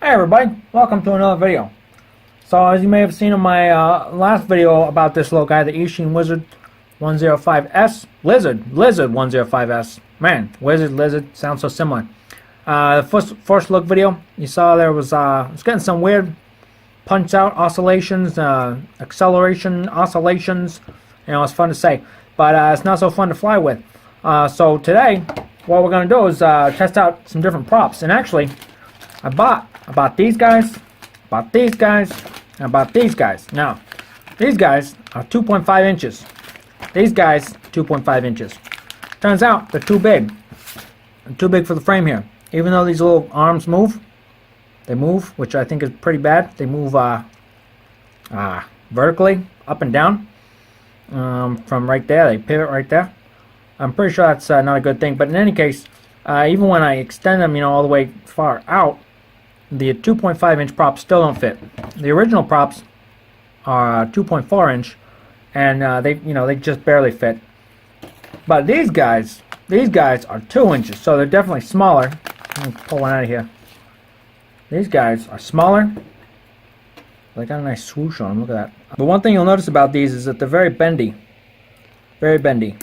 Hey everybody, welcome to another video. So as you may have seen in my last video about this little guy, the Eachine Lizard 105S, Lizard 105S. Man, Wizard, Lizard, sounds so similar. The first look video, you saw there was, it's getting some weird punch out oscillations, acceleration oscillations. You know, it's fun to say, but it's not so fun to fly with. So today, what we're going to do is test out some different props. And actually, I bought these guys, bought these guys, and bought these guys. Now, these guys are 2.5 inches. These guys, 2.5 inches. Turns out they're too big. They're too big for the frame here. Even though these little arms move, they move, which I think is pretty bad. They move vertically, up and down. From right there, they pivot right there. I'm pretty sure that's not a good thing. But in any case, even when I extend them, you know, all the way far out, the 2.5 inch props still don't fit. The original props are 2.4 inch, and they just barely fit. But these guys are 2 inches, so they're definitely smaller. Let me pull one out of here. These guys are smaller. They got a nice swoosh on them. Look at that. But one thing you'll notice about these is that they're very bendy. Very bendy.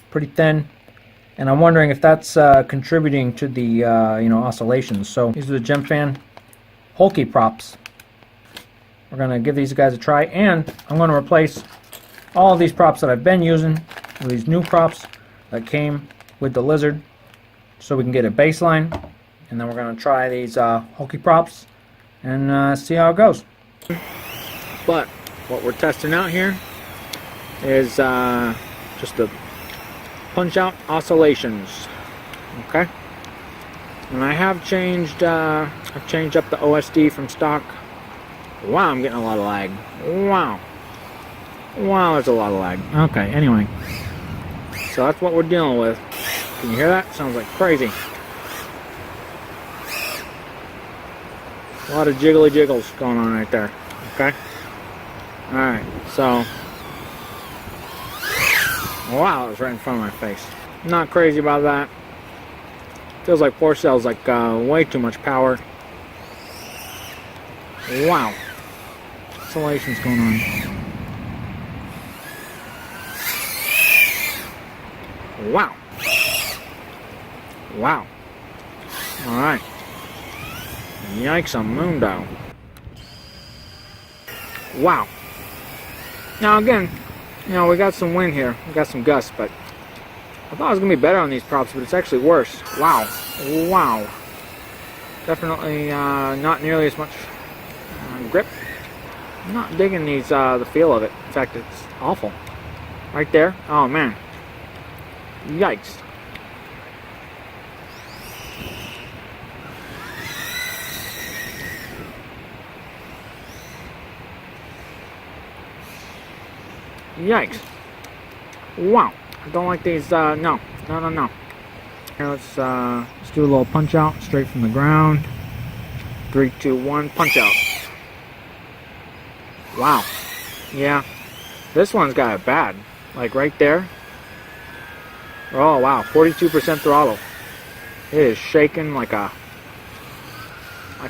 Pretty thin. And I'm wondering if that's contributing to the oscillations. So these are the Gemfan Hulky props. We're going to give these guys a try, and I'm going to replace all of these props that I've been using with these new props that came with the Lizard, so we can get a baseline. And then we're going to try these Hulky props and see how it goes. But what we're testing out here is just the punch out oscillations. Okay, and I have changed I've changed up the OSD from stock. Wow, I'm getting a lot of lag. Wow, there's a lot of lag. Okay, anyway, so that's what we're dealing with. Can you hear that? Sounds like crazy. A lot of jiggly jiggles going on right there. Okay, alright, so wow, it was right in front of my face. Not crazy about that. Feels like 4 cells, like way too much power. Wow. Oscillations going on. Wow. Wow. Alright. Yikes on Mundo. Wow. Now again, you know, we got some wind here. We got some gusts, but I thought it was going to be better on these props, but it's actually worse. Wow. Wow. Definitely not nearly as much grip. I'm not digging these, the feel of it. In fact, it's awful. Right there. Oh, man. Yikes. Yikes. Wow. I don't like these, no. Here, let's do a little punch out straight from the ground. 3, 2, 1, punch out. Wow. Yeah. This one's got it bad. Like right there. Oh, wow. 42% throttle. It is shaking like a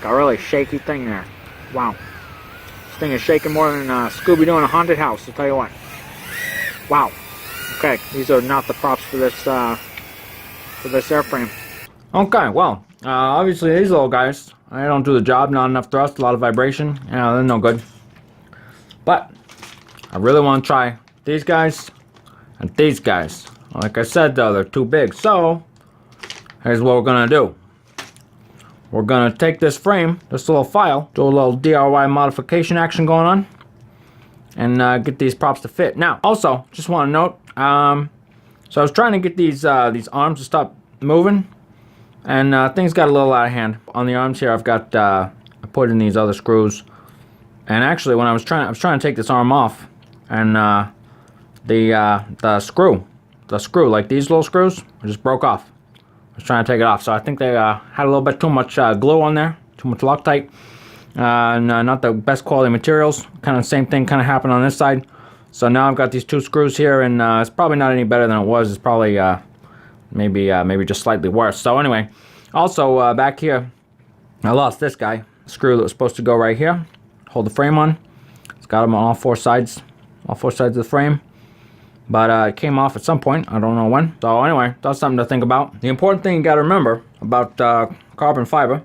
really shaky thing there. Wow. This thing is shaking more than Scooby-Doo in a haunted house, I'll tell you what. Wow. Okay, these are not the props for this airframe. Okay, well, obviously these little guys, I don't do the job. Not enough thrust, a lot of vibration. Yeah, they're no good. But I really want to try these guys and these guys. Like I said, though, they're too big. So here's what we're gonna do. We're gonna take this frame, this little file, do a little DIY modification action going on, and get these props to fit. Now, also, just want to note, so I was trying to get these arms to stop moving, and things got a little out of hand. On the arms here, I've got I put in these other screws, and actually, when I was trying to take this arm off, and the screw, like these little screws, just broke off. I was trying to take it off, so I think they had a little bit too much glue on there, too much Loctite. Not the best quality materials. Kind of the same thing kind of happened on this side. So now I've got these 2 screws here, and it's probably not any better than it was. It's probably maybe just slightly worse. So anyway, also back here I lost this guy. Screw that was supposed to go right here. Hold the frame on. It's got them on all four sides. All four sides of the frame. But it came off at some point. I don't know when. So anyway, that's something to think about. The important thing you got to remember about carbon fiber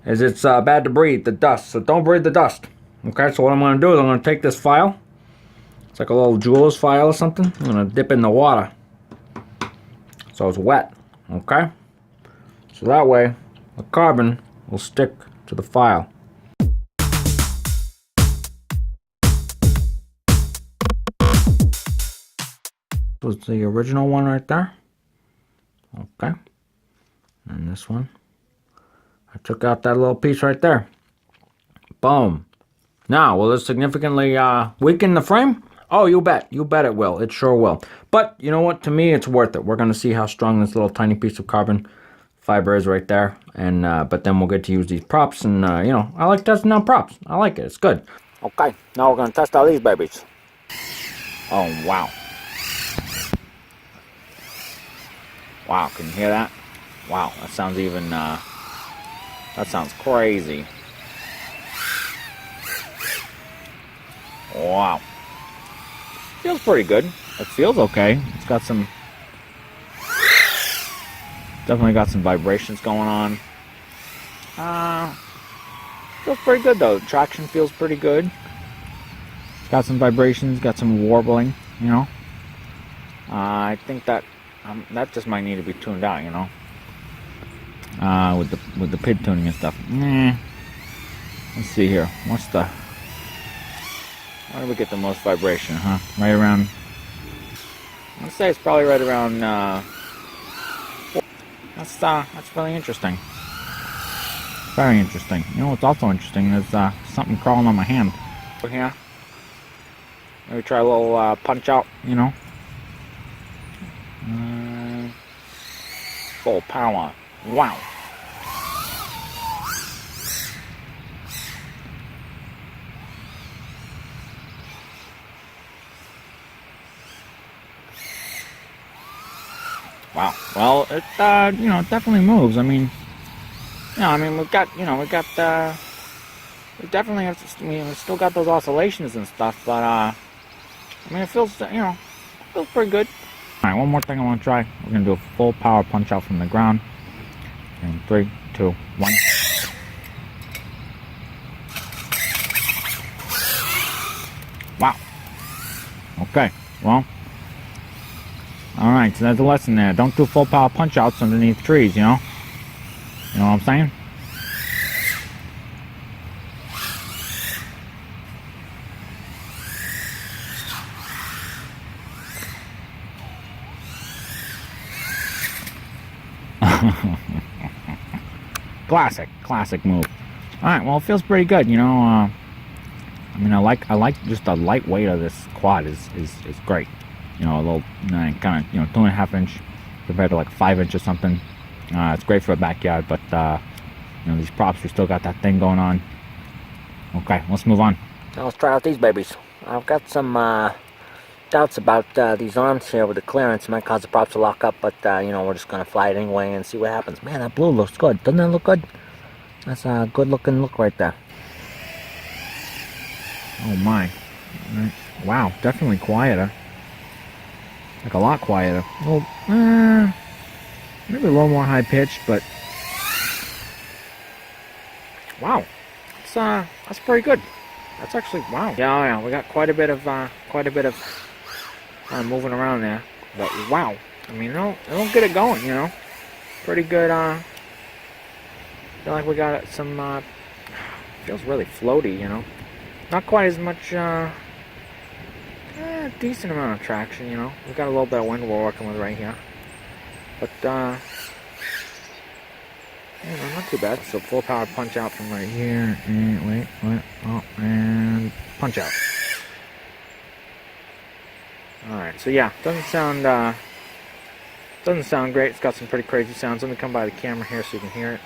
is it's bad to breathe the dust. So don't breathe the dust. Okay, so what I'm going to do is I'm going to take this file. It's like a little jeweler's file or something. I'm going to dip it in the water. So it's wet. Okay? So that way the carbon will stick to the file. Was the original one right there. Okay. And this one. I took out that little piece right there. Boom. Now, will this significantly weaken the frame? Oh, you bet. You bet it will. It sure will. But, you know what? To me, it's worth it. We're going to see how strong this little tiny piece of carbon fiber is right there. And but then we'll get to use these props. And, you know, I like testing out props. I like it. It's good. Okay. Now we're going to test out these babies. Oh, wow. Wow, can you hear that? Wow, that sounds even, that sounds crazy. Wow. Feels pretty good. It feels okay. It's got some, definitely got some vibrations going on. Feels pretty good though. The traction feels pretty good. It's got some vibrations, got some warbling, you know. I think that just might need to be tuned out, you know, with the PID tuning and stuff. Let's see here. What's the? Why do we get the most vibration? Huh? Right around. I'd say it's probably right around. That's really interesting. Very interesting. You know what's also interesting is something crawling on my hand. Over here. Maybe try a little punch out. You know. Full power. Wow. Wow. Well, it you know, it definitely moves. I mean, yeah. I mean, we definitely have to, we still got those oscillations and stuff, but I mean, it feels, you know, feels pretty good. Alright, one more thing I want to try. We're going to do a full power punch out from the ground. In 3, 2, 1. Wow. Okay, well. Alright, so there's a lesson there. Don't do full power punch outs underneath trees, you know? You know what I'm saying? Classic move. All right, well, it feels pretty good, you know. I mean, I like just the light weight of this quad is great. You know, a little kind of, you know, 2.5 inch compared to like 5 inch or something. It's great for a backyard, but you know, these props, we still got that thing going on. Okay, let's move on. Now let's try out these babies. I've got some doubts about these arms here with the clearance. It might cause the props to lock up, but you know, we're just gonna fly it anyway and see what happens. Man, that blue looks good. Doesn't that look good? That's a good looking look right there. Oh my. Wow, definitely quieter. Like a lot quieter. Well, maybe a little more high pitched, but wow, that's pretty good. That's actually, wow. Yeah, we got quite a bit of moving around there, but wow. I mean, it don't get it going, you know. Pretty good. Feel like we got some. Feels really floaty, you know. Not quite as much. Decent amount of traction, you know. We got a little bit of wind we're working with right here, but you know, not too bad. So full power punch out from right here, and wait, oh, and punch out. All right, so yeah, doesn't sound great. It's got some pretty crazy sounds. Let me come by the camera here so you can hear it.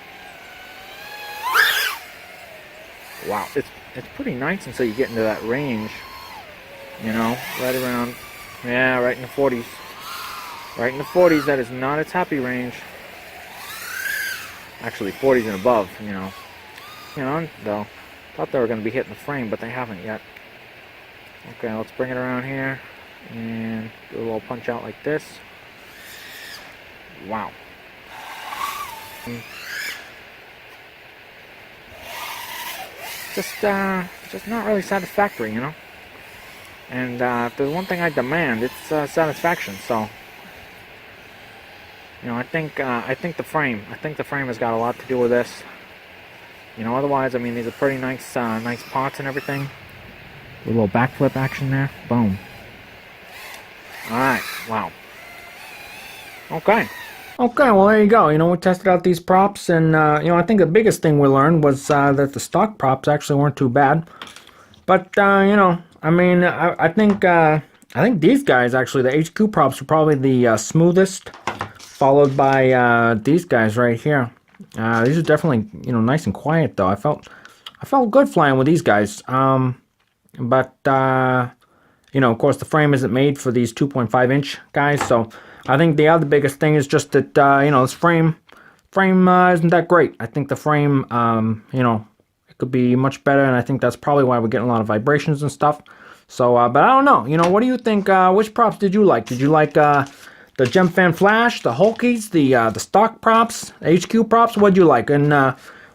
Wow, it's pretty nice until you get into that range. You know, right around, yeah, right in the 40s. Right in the 40s, that is not its happy range. Actually, 40s and above, you know. You know, though. Thought they were going to be hitting the frame, but they haven't yet. Okay, let's bring it around here and do a little punch out like this. Wow. Just not really satisfactory, you know. And if there's one thing I demand, it's satisfaction. So, you know, I think the frame has got a lot to do with this. You know, otherwise, I mean, these are pretty nice, nice pots and everything. A little backflip action there. Boom. All right. Wow. Okay. Okay, well, there you go. You know, we tested out these props, and, you know, I think the biggest thing we learned was that the stock props actually weren't too bad. But, you know, I mean, I think these guys, actually, the HQ props are probably the smoothest, followed by these guys right here. These are definitely, you know, nice and quiet, though. I felt good flying with these guys. But, you know, of course, the frame isn't made for these 2.5-inch guys, so I think the other biggest thing is just that, you know, this frame isn't that great. I think the frame, you know, it could be much better, and I think that's probably why we're getting a lot of vibrations and stuff. So, but I don't know. You know, what do you think? Which props did you like? Did you like the Gem Fan Flash, the Hulkies, the stock props, HQ props? What did you like? And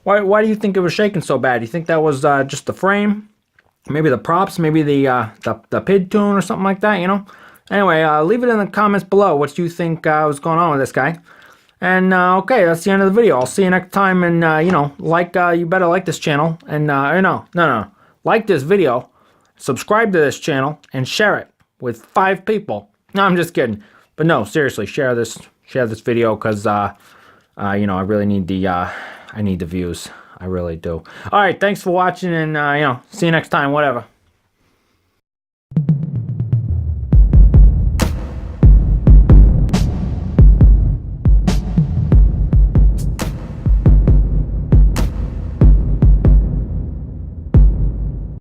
why do you think it was shaking so bad? Do you think that was just the frame? Maybe the props? Maybe the PID tune or something like that, you know? Anyway, leave it in the comments below. What do you think was going on with this guy? And, okay, that's the end of the video. I'll see you next time. And, you know, you better like this channel. And, no. Like this video, subscribe to this channel, and share it with 5 people. No, I'm just kidding. But no, seriously, share this video, because, you know, I really need I need the views. I really do. All right, thanks for watching, and, you know, see you next time, whatever.